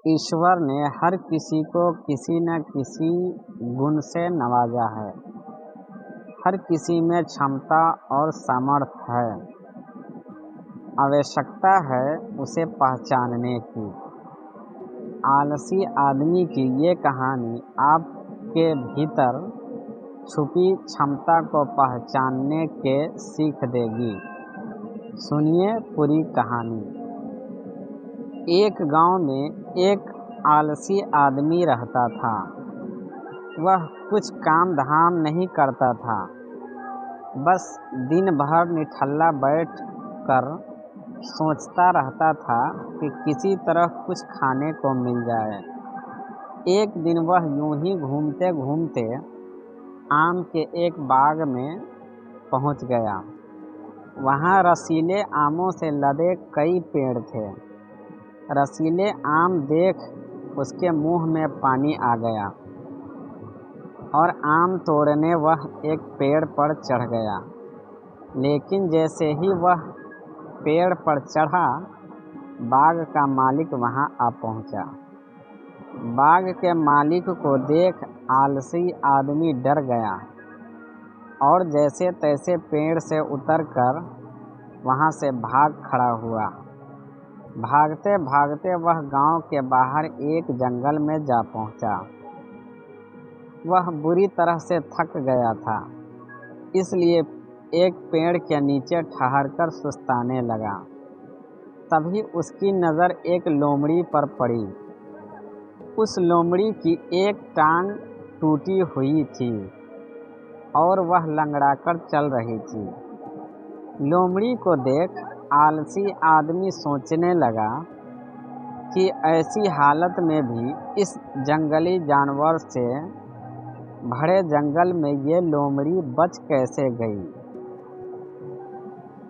ईश्वर ने हर किसी को किसी न किसी गुण से नवाजा है। हर किसी में क्षमता और सामर्थ्य है। आवश्यकता है उसे पहचानने की। आलसी आदमी की ये कहानी आपके भीतर छुपी क्षमता को पहचानने के सीख देगी। सुनिए पूरी कहानी। एक गांव में एक आलसी आदमी रहता था। वह कुछ काम धाम नहीं करता था, बस दिन भर निठल्ला बैठ कर सोचता रहता था कि किसी तरह कुछ खाने को मिल जाए। एक दिन वह यूं ही घूमते घूमते आम के एक बाग में पहुंच गया। वहां रसीले आमों से लदे कई पेड़ थे। रसीले आम देख उसके मुंह में पानी आ गया और आम तोड़ने वह एक पेड़ पर चढ़ गया। लेकिन जैसे ही वह पेड़ पर चढ़ा, बाग का मालिक वहां आ पहुंचा। बाग के मालिक को देख आलसी आदमी डर गया और जैसे तैसे पेड़ से उतरकर वहां से भाग खड़ा हुआ। भागते भागते वह गांव के बाहर एक जंगल में जा पहुंचा। वह बुरी तरह से थक गया था, इसलिए एक पेड़ के नीचे ठहरकर सुस्ताने लगा। तभी उसकी नज़र एक लोमड़ी पर पड़ी। उस लोमड़ी की एक टांग टूटी हुई थी और वह लंगड़ाकर चल रही थी। लोमड़ी को देख आलसी आदमी सोचने लगा कि ऐसी हालत में भी इस जंगली जानवर से भरे जंगल में ये लोमड़ी बच कैसे गई।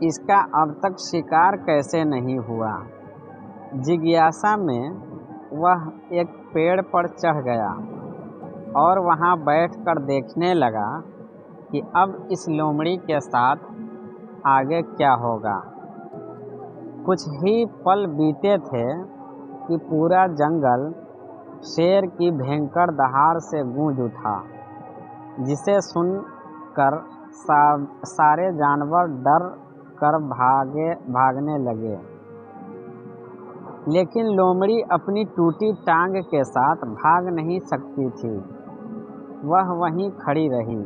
इसका अब तक शिकार कैसे नहीं हुआ। जिज्ञासा में वह एक पेड़ पर चढ़ गया और वहां बैठकर देखने लगा कि अब इस लोमड़ी के साथ आगे क्या होगा। कुछ ही पल बीते थे कि पूरा जंगल शेर की भयंकर दहाड़ से गूंज उठा, जिसे सुनकर सारे जानवर डर कर भागने लगे। लेकिन लोमड़ी अपनी टूटी टांग के साथ भाग नहीं सकती थी। वह वहीं खड़ी रही।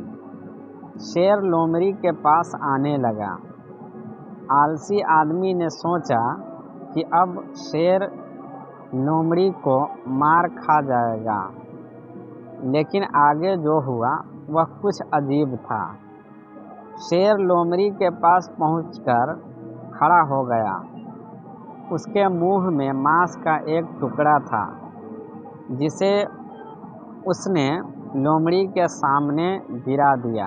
शेर लोमड़ी के पास आने लगा। आलसी आदमी ने सोचा कि अब शेर लोमड़ी को मार खा जाएगा। लेकिन आगे जो हुआ वह कुछ अजीब था। शेर लोमड़ी के पास पहुंचकर खड़ा हो गया। उसके मुंह में मांस का एक टुकड़ा था, जिसे उसने लोमड़ी के सामने गिरा दिया।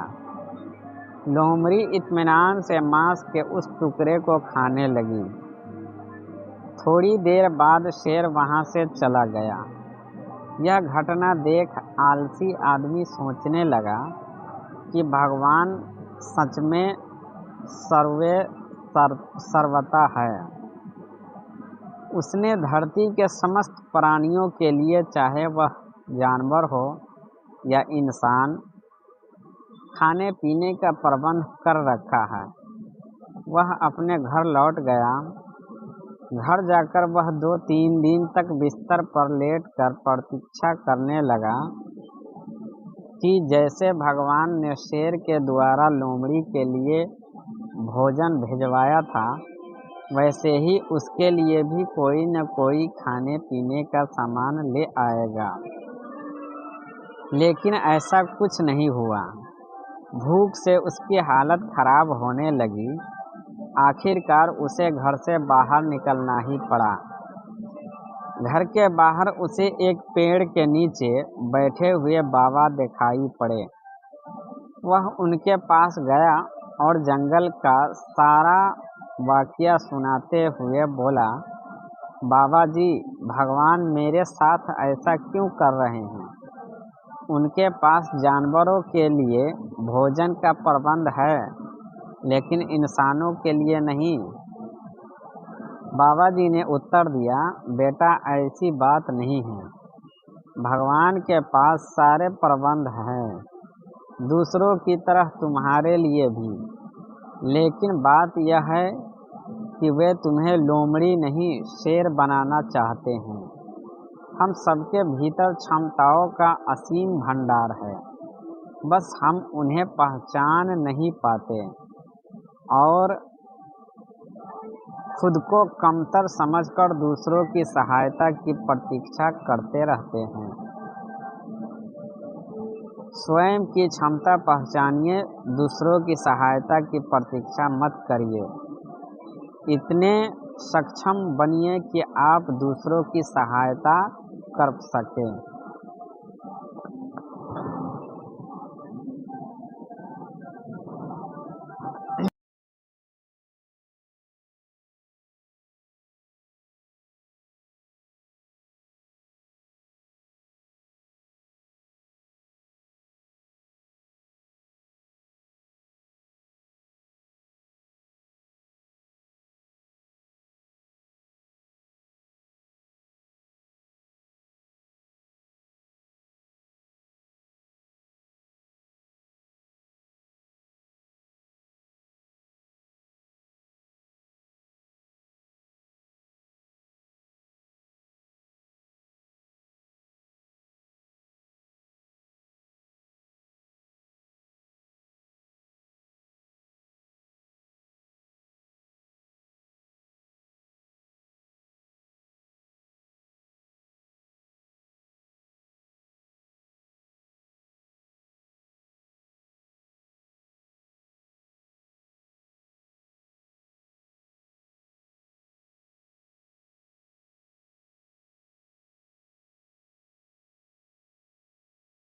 लोमड़ी इत्मीनान से मांस के उस टुकड़े को खाने लगी। थोड़ी देर बाद शेर वहां से चला गया। यह घटना देख आलसी आदमी सोचने लगा कि भगवान सच में सर्वता है। उसने धरती के समस्त प्राणियों के लिए, चाहे वह जानवर हो या इंसान, खाने पीने का प्रबंध कर रखा है। वह अपने घर लौट गया। घर जाकर वह 2-3 दिन तक बिस्तर पर लेटकर प्रतीक्षा करने लगा कि जैसे भगवान ने शेर के द्वारा लोमड़ी के लिए भोजन भिजवाया था, वैसे ही उसके लिए भी कोई न कोई खाने पीने का सामान ले आएगा। लेकिन ऐसा कुछ नहीं हुआ। भूख से उसकी हालत खराब होने लगी। आखिरकार उसे घर से बाहर निकलना ही पड़ा। घर के बाहर उसे एक पेड़ के नीचे बैठे हुए बाबा दिखाई पड़े। वह उनके पास गया और जंगल का सारा वाकया सुनाते हुए बोला, बाबा जी, भगवान मेरे साथ ऐसा क्यों कर रहे हैं? उनके पास जानवरों के लिए भोजन का प्रबंध है, लेकिन इंसानों के लिए नहीं। बाबा जी ने उत्तर दिया, बेटा ऐसी बात नहीं है। भगवान के पास सारे प्रबंध हैं, दूसरों की तरह तुम्हारे लिए भी। लेकिन बात यह है कि वे तुम्हें लोमड़ी नहीं शेर बनाना चाहते हैं। हम सबके भीतर क्षमताओं का असीम भंडार है, बस हम उन्हें पहचान नहीं पाते और खुद को कमतर समझकर दूसरों की सहायता की प्रतीक्षा करते रहते हैं। स्वयं की क्षमता पहचानिए, दूसरों की सहायता की प्रतीक्षा मत करिए। इतने सक्षम बनिए कि आप दूसरों की सहायता कर सकें।